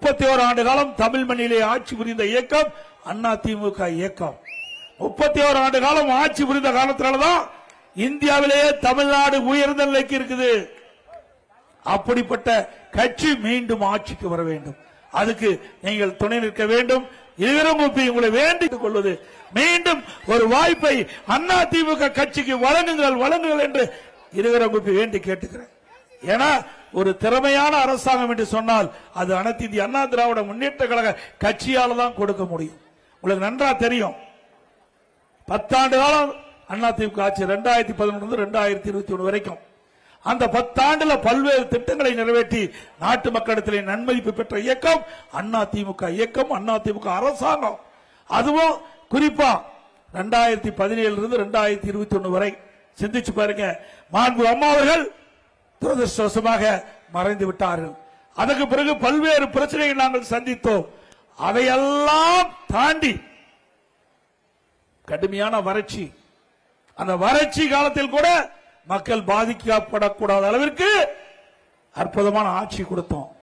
31 ஆண்டு காலம் தமிழ் மண்ணிலே ஆட்சி புரிந்த இயக்கம் அதிமுக இயக்கம். 31 ஆண்டு காலம் ஆட்சி புரிந்த காலத்தினால்தான் இந்தியாவிலேயே தமிழ்நாடு உயர்ந்த நிலைக்கு இருக்குது. அப்படிப்பட்ட கட்சி மீண்டும் ஆட்சிக்கு வர வேண்டும். அதுக்கு நீங்கள் துணை நிற்க வேண்டும். உங்களை வேண்டிக் கொள்வது, மீண்டும் ஒரு வாய்ப்பை அதிமுக கட்சிக்கு வழங்குங்கள் என்று இருவரும் வேண்டி கேட்டுக்கிறேன். ஏன்னா ஒரு திறமையான அரசாங்கம் என்று சொன்னால் அது அனைத்து இந்திய அண்ணா திராவிட முன்னேற்ற கழக கட்சியால தான் கொடுக்க முடியும். உங்களுக்கு நன்றா தெரியும். 10 ஆண்டு காலம் அதிமுக ஆட்சி 2011 2021 வரைக்கும். அந்த 10 ஆண்டுல பல்வேறு திட்டங்களை நிறைவேற்றி நாட்டு மக்களிடத்தில் நன்மதிப்பு பெற்ற இயக்கம் அதிமுக இயக்கம், அதிமுக அரசாங்கம். அதுவும் குறிப்பா 2017 2021 வரை சிந்திச்சு பாருங்க. மாண்பு அம்மா அவர்கள் துரதிருஷ்டவசமாக மறைந்து விட்டார்கள். அதற்கு பிறகு பல்வேறு பிரச்சனைகள் நாங்கள் சந்தித்தோம். அதையெல்லாம் தாண்டி கடுமையான வறட்சி, அந்த வறட்சி காலத்தில் கூட மக்கள் பாதிக்கப்படக்கூடாத அளவிற்கு அற்புதமான ஆட்சி கொடுத்தோம்.